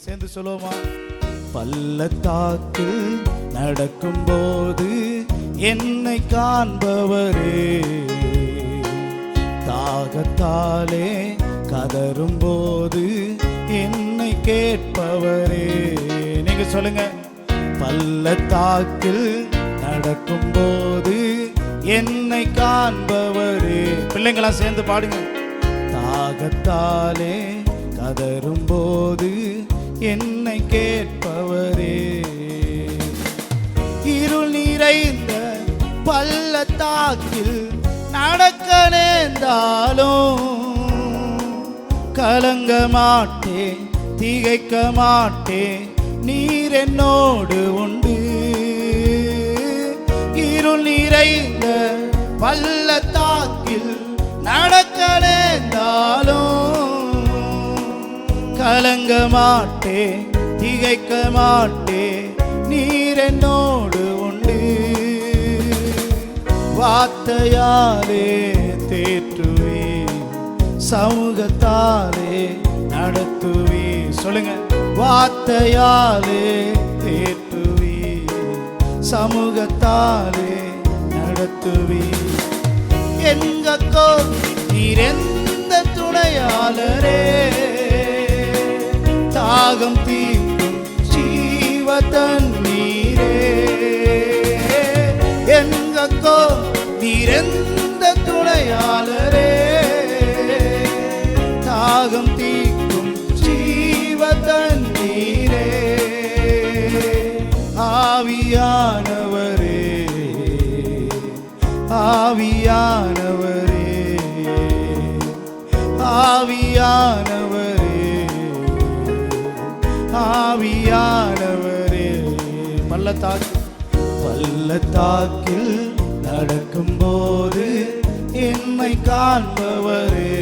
சேர்ந்து சொல்லுவோமா? பள்ளத்தாக்கில் நடக்கும் போது என்னை காண்பவரே, தாகத்தாலே கதரும் போது என்னை கேட்பவரே. நீங்க சொல்லுங்க. பள்ளத்தாக்கில் நடக்கும் போது என்னை காண்பவரே. பிள்ளைங்களா சேர்ந்து பாடுங்க. தாகத்தாலே கதரும் போது என்னை கேட்பவரே. இருள் நிறைந்த பள்ளத்தாக்கில் நடக்க நேர்ந்தாலும் கலங்க மாட்டேன், திகைக்க மாட்டேன், நீர் என்னோடு உண்டு. இருள் நிறைந்த பள்ளத்தாக்கில் நடக்க நேர்ந்தாலும் கலங்க மாட்டேன், திகைக்க மாட்டேன், நீர் என்னோடு உண்டு. வார்த்தையாலே தேற்றுவே, சமூகத்தாலே நடத்துவே. சொல்லுங்க. வார்த்தையாலே தேற்றுவே, சமூகத்தாலே நடத்துவே. எங்கோ நீர் எந்த துணையாளரே, தாகம் தீர்க்கும் ஜீவ தண்ணீரே. எங்கோ நீர் எந்த துணையாளரே, தாகம் தீர்க்கும் ஜீவ தண்ணீரே. ஆவியானவரே, ஆவியானவரே, ஆவியானவரே, ஆவியானவரே. பள்ளத்தாக்கில் நடக்கும் போது என்னை காண்பவரே,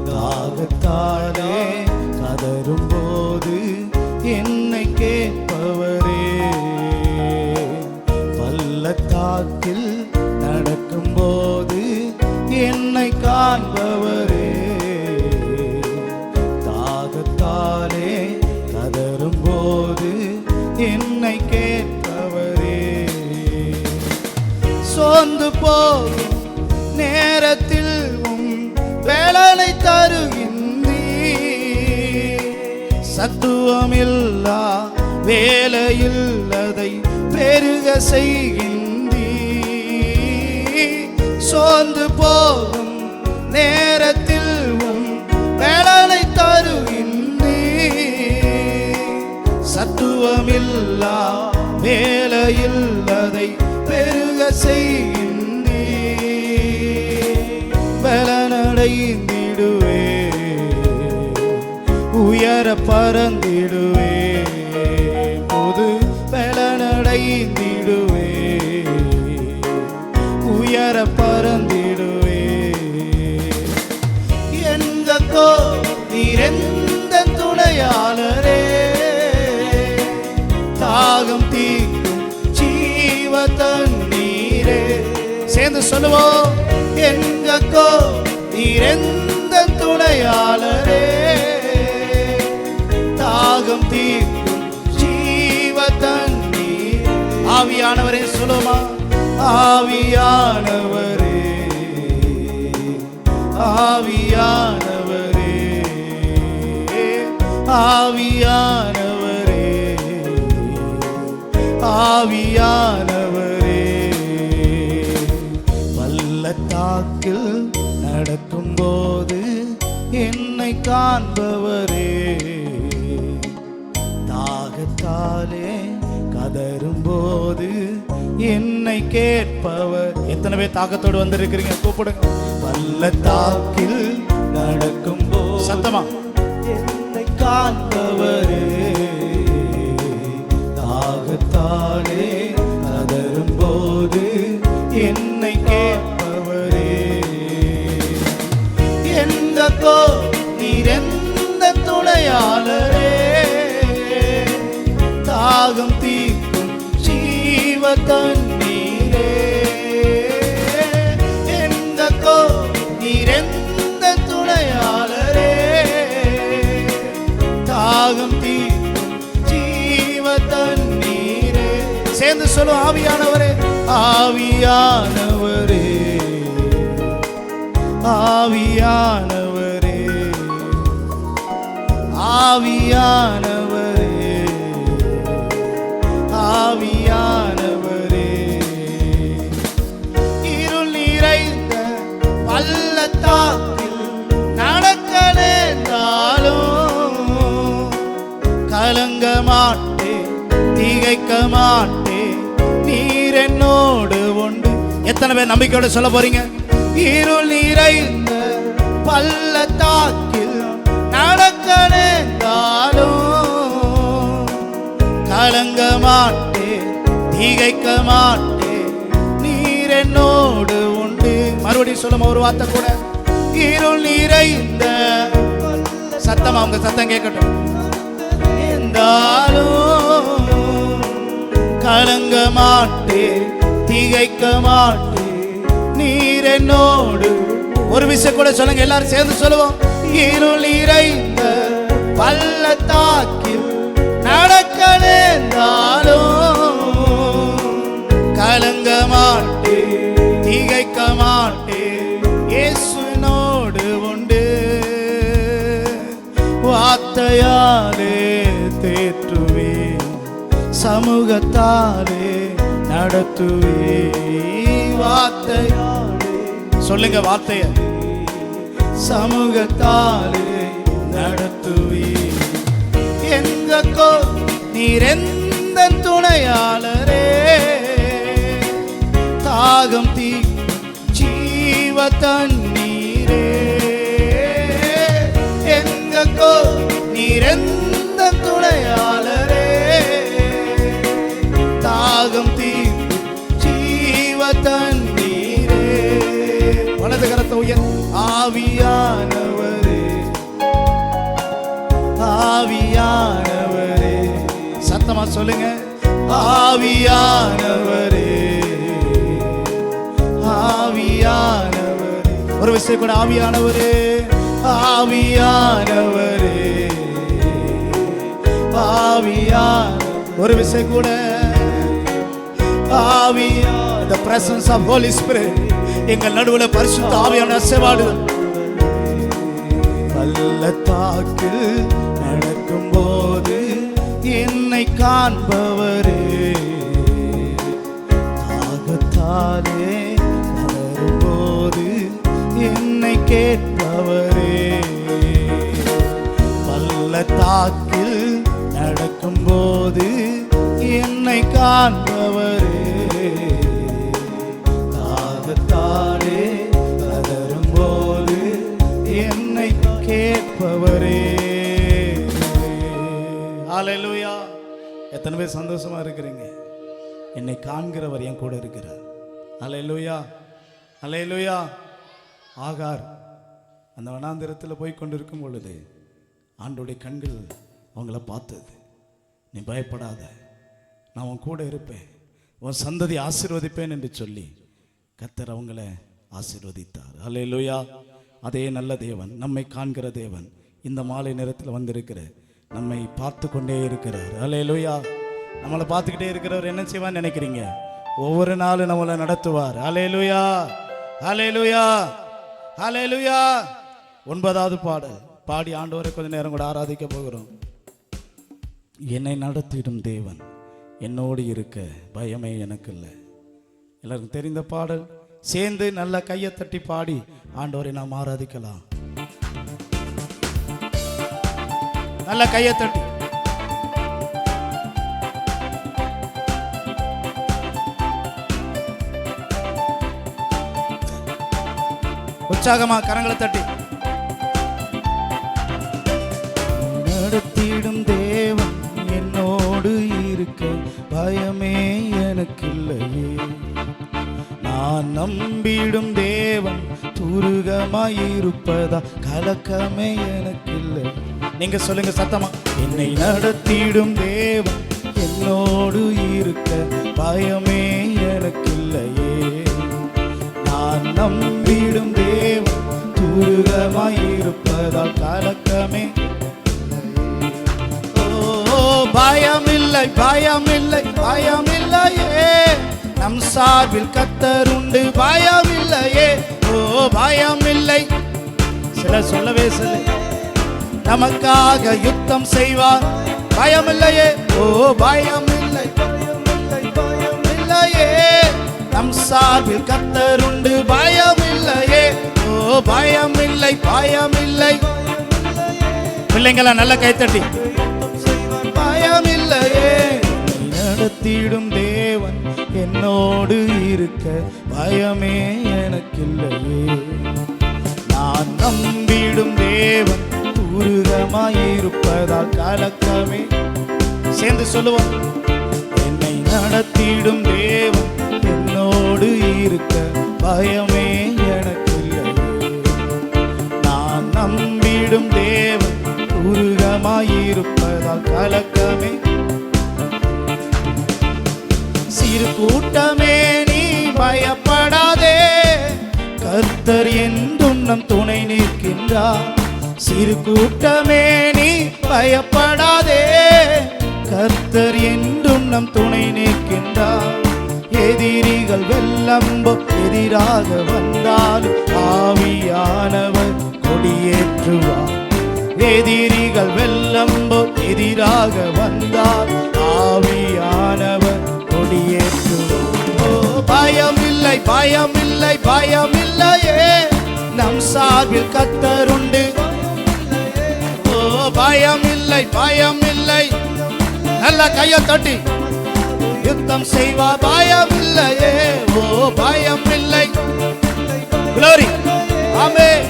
தாகத்தாலே கதரும் போது என்னை கேட்பவரே. பள்ளத்தாக்கில் நடக்கும் போது என்னை காண்பவரே, தாகத்தாலே கதரும் போது என்னை கேட்பவரே. சோர்ந்து போகும் நேரத்தில் வேலனை தருகின்றீர், சத்துவமில்லா வேலையில் அதை பெருக செய்கின்றீர். சோர்ந்து போகும் நேரத்தில் வேலனை தருகின்றீர், சத்துவமில்லா வேலையில் அதை பெருக செய்கின்றீர். பலனடைந்திடுவே, உயர பறந்திடுவே, புது பலனடைந்திடுவே, உயர பறந்திடுவே. எங்கோ நீர் எந்த துணையாளரே, தாகம் தீர்க்கும் ஜீவ தண்ணீரே. சேர்ந்து சொல்லுவோம். எங்கோ நீர் எந்த துணையாளரே, தாகம் தீர்க்கும் ஜீவ தண்ணீர். ஆவியானவரே சொல்லுமா? ஆவியானவரே, ஆவியானவரே, ஆவியானவரே, ஆவியானவரே. பள்ளத்தாக்கில் நடக்கும் போது என்னை காண்பவரே, தாகத்தாலே கதரும் போது என்னை கேட்பவர். எத்தனை பேர் தாகத்தோடு வந்திருக்கிறீங்க? கூப்பிடுங்க. பள்ளத்தாக்கில் நடக்கும் போது சத்தமா என்னை காண்பவரே, தாகத்தாலே கதரும் போது என்னை கேட்பவரே. எங்கோ நீர் எந்த துணையாளரே, தாகம் தீர்க்கும் ஜீவ தண்ணீரே. எங்கோ நீர் எந்த துணையாளரே, சொல்லும். ஆவியானவரே, ஆவியானவரே, ஆவியானவரே, ஆவியானவரே, ஆவியானவரே, இருள் நிறைந்த பள்ளத்தாக்கில் நடக்க நேர்ந்தாலும் கலங்க மாட்டேன், திகைக்க மாட்டேன், நீர் என்னோடு உண்டு. எத்தனை பேர் நம்பிக்கையோட சொல்ல போறீங்க? இருள் நிறைந்த பள்ளத்தாக்கில் நடக்க நேர்ந்தாலும் கலங்க மாட்டேன், திகைக்க மாட்டேன், நீர் என்னோடு உண்டு. மறுபடியும் சொல்லுமா ஒரு வார்த்தை கூட. இருள் நிறைந்த, சத்தமா உங்க சத்தம் கேட்கட்டும். கலங்க மாட்டேன், திகைக்க மாட்டேன், நீர் என்னோடு. ஒரு விஷயம் கூட சொல்லுங்க, எல்லாரும் சேர்ந்து சொல்லுவோம். இருள் நிறைந்த பள்ளத்தாக்கில் நடக்க நேர்ந்தாலும் கலங்க மாட்டேன், திகைக்க மாட்டேன், இயேசுவினோடு உண்டு. வார்த்தையாலே தேற்றுவே, சமூகத்தாலே நடத்துவே. வார்த்தையாலே சொல்லுங்க, வார்த்தைய சமூகத்தாலே நடத்துவே. எங்கோ நீர் எந்த துணையாளரே, தாகம் தீ ஜீவ தண்ணீரே. எங்கோ நீர் எந்த துணையாளரே, தாகம் தீ ஜீவ தண்ணீரே. வலது கரத்தை உயர். ஆவியானவரே, ஆவியானவரே, சத்தமா சொல்லுங்க. ஆவியானவரே, ஆவியானவரே. ஒரு விஷயம் கூட. ஆவியானவரே, ஆவியானவரே, ஆவியானவரே. ஒரு விஷயம் கூட. ஆவியா, the presence of Holy Spirit, எங்கள் நடுவில் பரிசுத்த ஆவியான அசைவாடுதல். பள்ளத்தாக்கில் நடக்கும் போது என்னை காண்பவரே, தாகத்தாலே வரும்போது என்னை கேட்பவரே. பள்ளத்தாக்கில் நடக்கும் போது என்னை காண்பவரே, தாகத்தாலே வரும்போது என்னை கேட்பவரே. ஹல்லேலூயா. எத்தனை பேர் சந்தோஷமா இருக்கிறீங்க? என்னை காண்கிறவர் என் கூட இருக்கிறார். ஹல்லேலூயா, ஹல்லேலூயா. ஆகார் அந்த வனாந்திரத்தில் போய் கொண்டிருக்கும் பொழுது ஆண்டோடைய கண்கள் அவங்கள பார்த்தது. நீ பயப்படாத, நான் உன் கூட இருப்பேன், உன் சந்ததி ஆசீர்வதிப்பேன் என்று சொல்லி கர்த்தர் அவங்கள ஆசீர்வதித்தார். ஹல்லேலூயா. அதே நல்ல தேவன், நம்மை காண்கிற தேவன், இந்த மாலை நேரத்தில் வந்திருக்கிற நம்மை பார்த்து கொண்டே இருக்கிறார். ஹல்லேலூயா. நம்மளை பார்த்துக்கிட்டே இருக்கிறவர் என்ன செய்வான்னு நினைக்கிறீங்க? ஒவ்வொரு நாளும் நம்மளை நடத்துவார். ஹல்லேலூயா, ஹல்லேலூயா, ஹல்லேலூயா. 9வது பாடல் பாடி ஆண்டவரை கொஞ்ச நேரம் கூட ஆராதிக்க போகிறோம். என்னை நடத்திடும் தேவன் என்னோடு இருக்க பயமே எனக்கு இல்லை. எல்லாருக்கும் தெரிந்த பாடல். சேர்ந்து நல்ல கையை தட்டி பாடி ஆண்டவரை நாம் ஆராதிக்கலாம். நல்ல கையை தட்டி. உற்சாகமா கரங்களை தட்டி. நடத்திடும் தேவன் என்னோடு இருக்க பயமே எனக்கு இல்லையே. நான் நம்பிடும் தேவன் துருகமாயிருப்பதா கலக்கமே எனக்கு இல்லை. நீங்க சொல்லுங்க சத்தமா. என்னை நடத்திடும் தேவன் என்னோடு இருக்க பயமே எனக்கு இல்லையே. நான் நம்பிடும் தேவன் துருகமாயிருப்பதால் கலக்கமே. ஓ பயமில்லை பயமில்லை பயமில்லையே, நம் சார்பில் கர்த்தர் உண்டு பயமில்லையே. ஓ பயமில்லை, சிலர் சொல்லவே சொல்லு, நமக்காக யுத்தம் செய்வார் பயமில்லையே. ஓ பயமில்லை பயமில்லையே, நம் சார்பில் கர்த்தர் உண்டு பயமில்லையே. ஓ பயமில்லை பயமில்லை. பிள்ளைங்களா நல்ல கைத்தட்டி. பயமில்லையே, நடத்திடும் தேவன் என்னோடு இருக்க பயமே எனக்கில்லையே. நான் நம்பிடும் தேவன் உருகமாயிருப்பதால் கலக்கமே. சேர்ந்து சொல்லுவோம். என்னை நடத்திடும் தேவன் என்னோடு இருக்க பயமே எனக்கில்லையே. நான் நம்பிடும் தேவன் உருகமாயிருப்பதால் கலக்கமே. சிறு கூட்டமே நீ பயப்படாதே, கர்த்தர் என்றும் நம் துணை நிற்கின்றார். சிறு கூட்டமே நீ பயப்படாதே, கர்த்தர் என்றும் நம் துணை நிற்கின்றார். எதிரிகள் வெள்ளம்போ எதிராக வந்தாலும் ஆவியானவர் கொடியேற்றுவார். எதிரிகள் வெள்ளம்போ எதிராக வந்தால் ஆவியானவர் கொடியேற்றுவார். ஓ பயமில்லை பயமில்லை பயமில்லையே, நம் சார்பில் கர்த்தர் உண்டு. ஓ பயமில்லை பயமில்லை. நல்ல கையை தட்டி யுத்தம் செய்வார் பயமில்லையே. ஓ பயமில்லை. Glory. ஆமென்.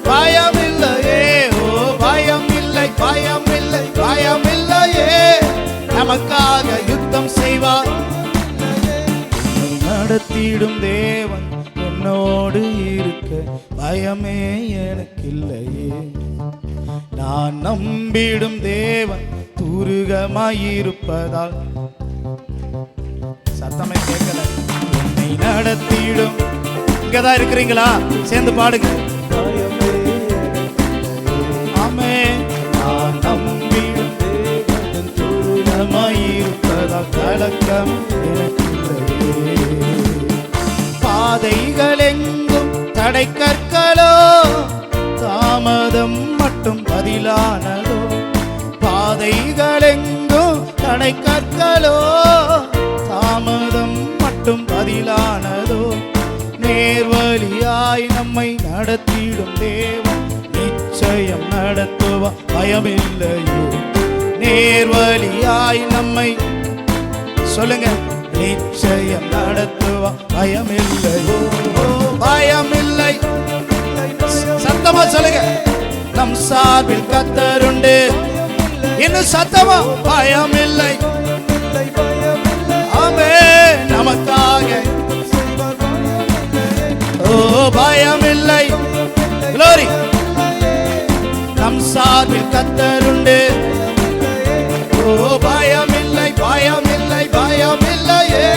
பயமில்லையே. ஓ பயமில்லை பயமில்லை பயமில்லையே, நமக்காக யுத்தம் செய்வார். நடத்திடும் தேவன் என்னோடு இருக்க பயமே எனக்கில்லையே. நான் நம்பிடும் தேவன் தூருகமாயிருப்பதால். சத்தமே கேட்கல. என்னை நடத்திடும். இங்கதான் இருக்கிறீங்களா? சேர்ந்து பாடுங்க. ஆமென். நான் நம்பிடும் தேவன் தூருகமாயிருப்பதால் கலக்கம் எனக்கில்லையே. பாதைகள் எங்கும் தடை கற்களோ, தாமதம் மட்டும் பதிலானதோ. பாதைகள் எங்கும் தடை கற்களோ, தாமதம் மட்டும் பதிலானதோ. நேர்வழியாய் நம்மை நடத்திடும் தேவன் நிச்சயம் நடத்துவா பயமில்லையோ. நேர்வழியாய் நம்மை சொல்லுங்க, நிச்சயம் நடத்துவா பயமில்லையோ. பயமில்லை. சத்தமா சொல்லுங்க. நம் சார்பில் கர்த்தர் உண்டு. இன்னும் சத்தமா. பயமில்லை. ஆமென். நமக்காக. ஓ பயமில்லை. Glory. நம் சார்பில் கர்த்தர் உண்டு. ஓ பயமில்லை பயமில்லை பயமில்லையே,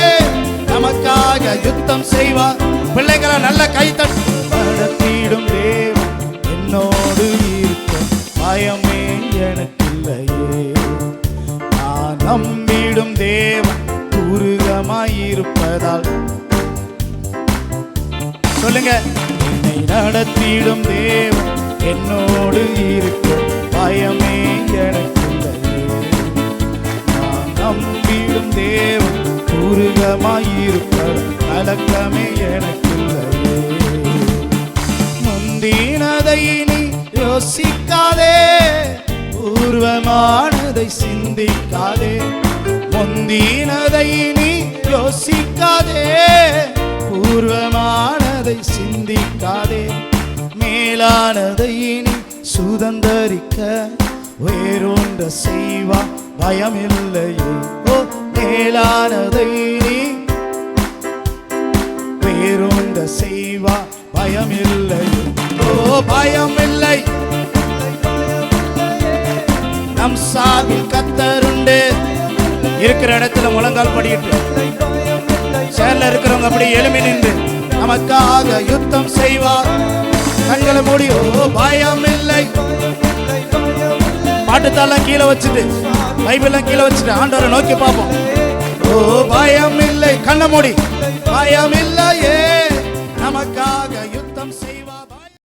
நமக்காக யுத்தம் செய்வார். பிள்ளைகளை நல்ல கை தட்டி. நடத்திடும் தேவன் என்னோடு இருக்க பயமே எனக்கில்லையே. நான் நம்பிடும் தேவன் உருகமாயிருப்பதால். சொல்லுங்க. என்னை நடத்திடும் தேவன் என்னோடு இருக்க பயமே எனக்கில்லையே. நான் நம்பிடும் தேவன் உருகமாயிருப்பதால் கலக்கமே எனக்கில்லையே. முந்தினதை நீ யோசிக்காதே, பூர்வமானதை சிந்திக்காதே. முந்தினதை நீ யோசிக்காதே, பூர்வமானதை சிந்திக்காதே. மேலானதை நீ சுதந்தரிக்க வேறொன்ற செய்வா பயமில்லையே. ஓ மேலானதை நீ வேறொன்ற செய்வா பயமில்லையே. ஓ பயமில்லை. நம் சார்பில் கர்த்தர் உண்டு. இருக்கிற இடத்துல முழங்கால் படியிட்டு சேர்ல இருக்கிறவங்க அப்படி எழுமி நின்று நமக்காக யுத்தம் செய்வார். கண்களை மூடி. ஓ பயமில்லை. பாட்டுத்தாலாம் கீழே வச்சுட்டு பைபிள்லாம் கீழே வச்சுட்டு ஆண்டவரை நோக்கி பார்ப்போம். ஓ பயம் இல்லை, கண்ண மூடி. பயம் இல்லையே